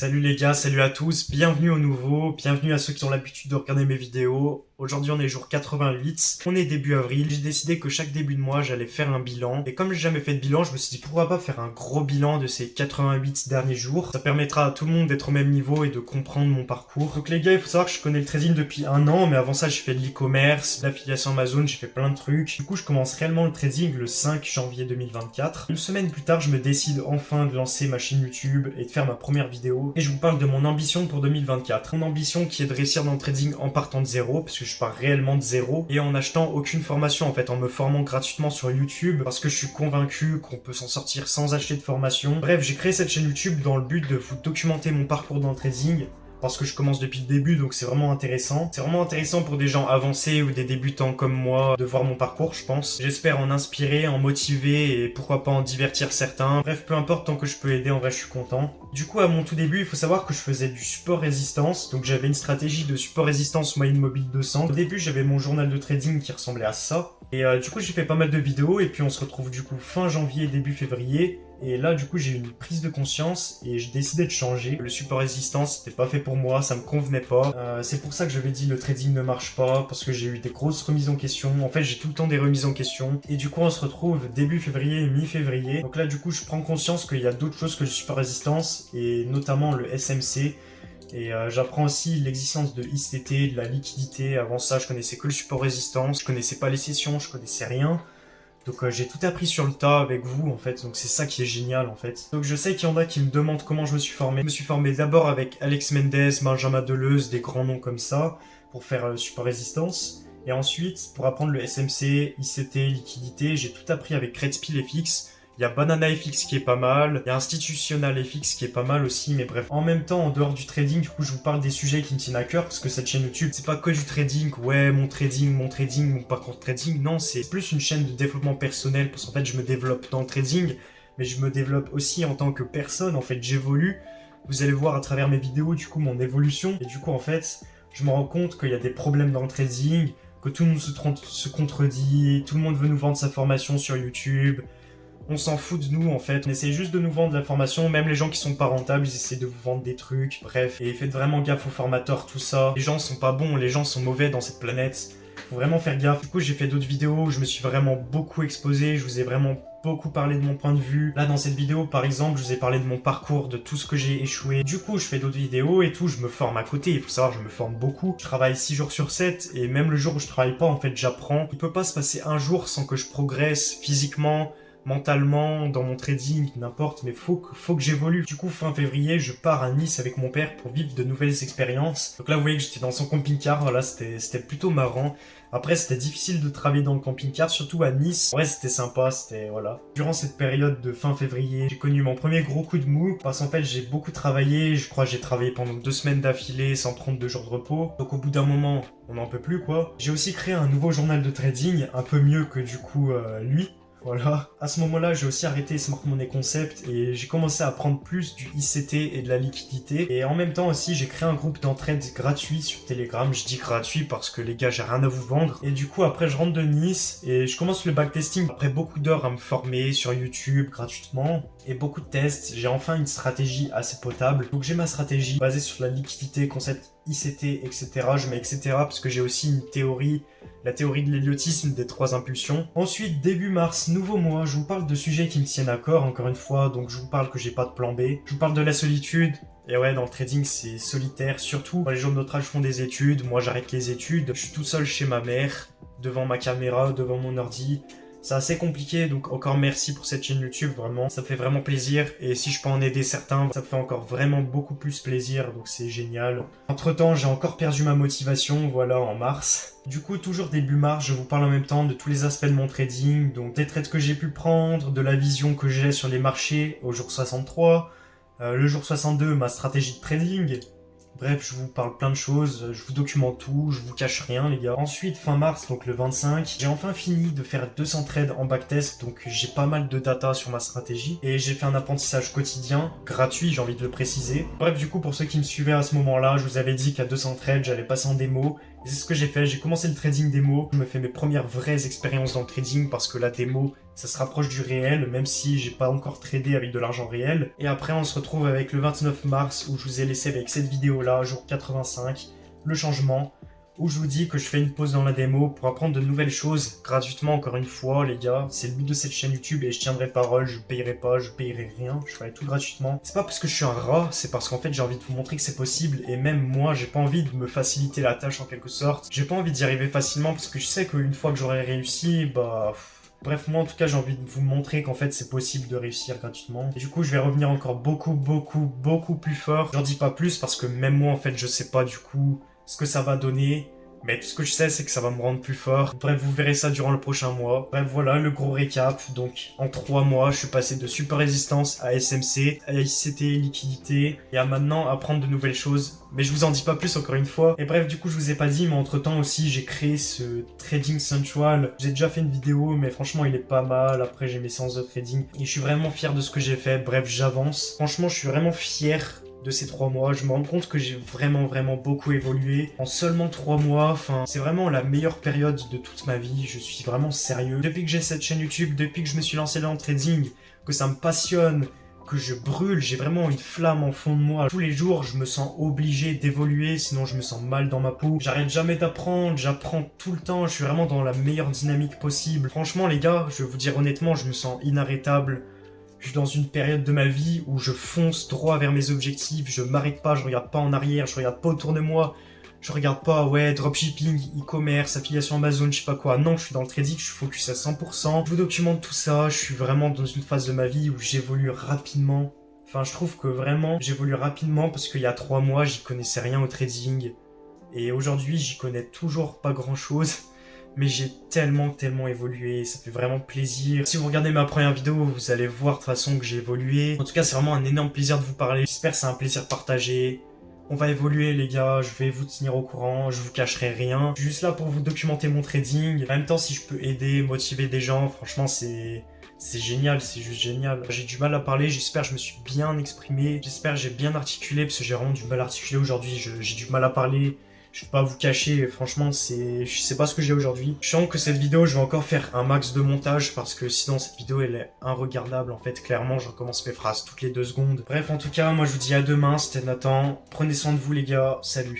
Salut les gars, salut à tous, bienvenue au nouveau, bienvenue à ceux qui ont l'habitude de regarder mes vidéos. Aujourd'hui on est jour 88, on est début avril, j'ai décidé que chaque début de mois j'allais faire un bilan. Et comme j'ai jamais fait de bilan, je me suis dit pourquoi pas faire un gros bilan de ces 88 derniers jours. Ça permettra à tout le monde d'être au même niveau et de comprendre mon parcours. Donc les gars, il faut savoir que je connais le trading depuis un an, mais avant ça j'ai fait de l'e-commerce, de l'affiliation Amazon, j'ai fait plein de trucs. Du coup je commence réellement le trading le 5 janvier 2024. Une semaine plus tard, je me décide enfin de lancer ma chaîne YouTube et de faire ma première vidéo. Et je vous parle de mon ambition pour 2024. Mon ambition qui est de réussir dans le trading en partant de zéro, parce que je pars réellement de zéro, et en achetant aucune formation en fait, en me formant gratuitement sur YouTube, parce que je suis convaincu qu'on peut s'en sortir sans acheter de formation. Bref, j'ai créé cette chaîne YouTube dans le but de vous documenter mon parcours dans le trading, parce que je commence depuis le début, donc c'est vraiment intéressant. C'est vraiment intéressant pour des gens avancés ou des débutants comme moi de voir mon parcours, je pense. J'espère en inspirer, en motiver et pourquoi pas en divertir certains. Bref, peu importe, tant que je peux aider, en vrai je suis content. Du coup, à mon tout début, il faut savoir que je faisais du support résistance, donc j'avais une stratégie de support résistance moyenne mobile 200. Au début, j'avais mon journal de trading qui ressemblait à ça. Et du coup, j'ai fait pas mal de vidéos et puis on se retrouve du coup fin janvier, début février. Et là, du coup, j'ai eu une prise de conscience et j'ai décidé de changer. Le support résistance, c'était pas fait pour moi, ça me convenait pas. C'est pour ça que j'avais dit le trading ne marche pas, parce que j'ai eu des grosses remises en question. En fait, j'ai tout le temps des remises en question. Et du coup, on se retrouve début février, mi-février. Donc là, du coup, je prends conscience qu'il y a d'autres choses que le support résistance, et notamment le SMC. Et j'apprends aussi l'existence de ICT, de la liquidité. Avant ça, je connaissais que le support résistance, je connaissais pas les sessions, je connaissais rien. Donc j'ai tout appris sur le tas avec vous en fait, donc c'est ça qui est génial en fait. Donc je sais qu'il y en a qui me demandent comment je me suis formé. Je me suis formé d'abord avec Alex Mendes, Benjamin Deleuze, des grands noms comme ça, pour faire support résistance. Et ensuite, pour apprendre le SMC, ICT, liquidité, j'ai tout appris avec Credspill FX. Il y a Banana FX qui est pas mal, il y a Institutional FX qui est pas mal aussi, mais bref. En même temps, en dehors du trading, du coup, je vous parle des sujets qui me tiennent à cœur, parce que cette chaîne YouTube, c'est pas que du trading, ouais, mon trading, mon parcours de trading, non, c'est plus une chaîne de développement personnel, parce qu'en fait, je me développe dans le trading, mais je me développe aussi en tant que personne, en fait, j'évolue. Vous allez voir à travers mes vidéos, du coup, mon évolution, et du coup, en fait, je me rends compte qu'il y a des problèmes dans le trading, que tout le monde se contredit, tout le monde veut nous vendre sa formation sur YouTube. On s'en fout de nous en fait, on essaie juste de nous vendre de l'information, même les gens qui sont pas rentables, ils essaient de vous vendre des trucs, bref. Et faites vraiment gaffe aux formateurs, tout ça. Les gens sont pas bons, les gens sont mauvais dans cette planète. Faut vraiment faire gaffe. Du coup, j'ai fait d'autres vidéos où je me suis vraiment beaucoup exposé, je vous ai vraiment beaucoup parlé de mon point de vue. Là, dans cette vidéo, par exemple, je vous ai parlé de mon parcours, de tout ce que j'ai échoué. Du coup, je fais d'autres vidéos et tout, je me forme à côté. Il faut savoir, je me forme beaucoup. Je travaille 6 jours sur 7 et même le jour où je travaille pas, en fait, j'apprends. Il peut pas se passer un jour sans que je progresse physiquement, mentalement, dans mon trading, n'importe, mais faut que j'évolue. Du coup, fin février, je pars à Nice avec mon père pour vivre de nouvelles expériences. Donc là, vous voyez que j'étais dans son camping-car, voilà, c'était plutôt marrant. Après, c'était difficile de travailler dans le camping-car, surtout à Nice. Ouais, c'était sympa, c'était, voilà. Durant cette période de fin février, j'ai connu mon premier gros coup de mou, parce qu'en fait, j'ai beaucoup travaillé, je crois que j'ai travaillé pendant 2 semaines d'affilée, sans prendre 2 jours de repos. Donc au bout d'un moment, on n'en peut plus, quoi. J'ai aussi créé un nouveau journal de trading, un peu mieux que du coup, lui. Voilà. À ce moment-là, j'ai aussi arrêté Smart Money Concept et j'ai commencé à apprendre plus du ICT et de la liquidité. Et en même temps aussi, j'ai créé un groupe d'entraide gratuit sur Telegram. Je dis gratuit parce que les gars, j'ai rien à vous vendre. Et du coup, après, je rentre de Nice et je commence le backtesting. Après beaucoup d'heures à me former sur YouTube gratuitement et beaucoup de tests, j'ai enfin une stratégie assez potable. Donc j'ai ma stratégie basée sur la liquidité, concept ICT, etc. Je mets etc. parce que j'ai aussi une théorie, la théorie de l'héliotisme des 3 impulsions. Ensuite, début mars, nouveau mois, je vous parle de sujets qui me tiennent à cœur, encore une fois, donc je vous parle que j'ai pas de plan B. Je vous parle de la solitude. Et ouais, dans le trading, c'est solitaire, surtout quand les gens de notre âge font des études. Moi, j'arrête les études, je suis tout seul chez ma mère, devant ma caméra, devant mon ordi. C'est assez compliqué, donc encore merci pour cette chaîne YouTube, vraiment. Ça me fait vraiment plaisir, et si je peux en aider certains, ça me fait encore vraiment beaucoup plus plaisir, donc c'est génial. Entre temps, j'ai encore perdu ma motivation, voilà, en mars. Du coup, toujours début mars, je vous parle en même temps de tous les aspects de mon trading, donc des trades que j'ai pu prendre, de la vision que j'ai sur les marchés au jour 63, le jour 62, ma stratégie de trading. Bref, je vous parle plein de choses, je vous documente tout, je vous cache rien les gars. Ensuite, fin mars, donc le 25, j'ai enfin fini de faire 200 trades en backtest, donc j'ai pas mal de data sur ma stratégie. Et j'ai fait un apprentissage quotidien, gratuit, j'ai envie de le préciser. Bref, du coup, pour ceux qui me suivaient à ce moment-là, je vous avais dit qu'à 200 trades, j'allais passer en démo. Et c'est ce que j'ai fait, j'ai commencé le trading démo, je me fais mes premières vraies expériences dans le trading parce que la démo, ça se rapproche du réel, même si j'ai pas encore tradé avec de l'argent réel. Et après, on se retrouve avec le 29 mars où je vous ai laissé avec cette vidéo-là, jour 85, le changement, où je vous dis que je fais une pause dans la démo pour apprendre de nouvelles choses, gratuitement encore une fois les gars, c'est le but de cette chaîne YouTube et je tiendrai parole, je payerai pas, je payerai rien, je ferai tout gratuitement. C'est pas parce que je suis un rat, c'est parce qu'en fait j'ai envie de vous montrer que c'est possible et même moi j'ai pas envie de me faciliter la tâche en quelque sorte, j'ai pas envie d'y arriver facilement parce que je sais qu'une fois que j'aurai réussi, bah... Bref, moi en tout cas j'ai envie de vous montrer qu'en fait c'est possible de réussir gratuitement. Et du coup je vais revenir encore beaucoup plus fort. J'en dis pas plus parce que même moi en fait je sais pas du coup ce que ça va donner. Mais tout ce que je sais, c'est que ça va me rendre plus fort. Bref, vous verrez ça durant le prochain mois. Bref, voilà le gros récap. Donc, en 3 mois, je suis passé de super résistance à SMC, à ICT, liquidité, et à maintenant apprendre de nouvelles choses. Mais je vous en dis pas plus encore une fois. Et bref, du coup, je vous ai pas dit, mais entre temps aussi, j'ai créé ce Trading Central. J'ai déjà fait une vidéo, mais franchement, il est pas mal. Après, j'ai mes séances de trading. Et je suis vraiment fier de ce que j'ai fait. Bref, j'avance. Franchement, je suis vraiment fier de ces 3 mois, je me rends compte que j'ai vraiment beaucoup évolué en seulement 3 mois, enfin c'est vraiment la meilleure période de toute ma vie, je suis vraiment sérieux. Depuis que j'ai cette chaîne YouTube, depuis que je me suis lancé dans le trading, que ça me passionne, que je brûle, j'ai vraiment une flamme en fond de moi. Tous les jours, je me sens obligé d'évoluer, sinon je me sens mal dans ma peau. J'arrête jamais d'apprendre, j'apprends tout le temps, je suis vraiment dans la meilleure dynamique possible. Franchement les gars, je vais vous dire honnêtement, je me sens inarrêtable. Je suis dans une période de ma vie où je fonce droit vers mes objectifs, je m'arrête pas, je regarde pas en arrière, je regarde pas autour de moi, je regarde pas, ouais, dropshipping, e-commerce, affiliation Amazon, je sais pas quoi. Non, je suis dans le trading, je suis focus à 100%. Je vous documente tout ça, je suis vraiment dans une phase de ma vie où j'évolue rapidement. Enfin, je trouve que vraiment, j'évolue rapidement parce qu'il y a 3 mois, j'y connaissais rien au trading. Et aujourd'hui, j'y connais toujours pas grand chose. Mais j'ai tellement évolué, ça fait vraiment plaisir. Si vous regardez ma première vidéo, vous allez voir de toute façon que j'ai évolué. En tout cas, c'est vraiment un énorme plaisir de vous parler. J'espère que c'est un plaisir partagé. On va évoluer les gars, je vais vous tenir au courant, je vous cacherai rien. Je suis juste là pour vous documenter mon trading. En même temps, si je peux aider, motiver des gens, franchement c'est génial, c'est juste génial. J'ai du mal à parler, j'espère que je me suis bien exprimé. J'espère que j'ai bien articulé, parce que j'ai vraiment du mal à articuler aujourd'hui. J'ai du mal à parler. Je vais pas vous cacher, franchement, je sais pas ce que j'ai aujourd'hui. Je sens que cette vidéo, je vais encore faire un max de montage parce que sinon cette vidéo, elle est inregardable. En fait, clairement, je recommence mes phrases toutes les 2 secondes. Bref, en tout cas, moi, je vous dis à demain. C'était Nathan. Prenez soin de vous, les gars. Salut.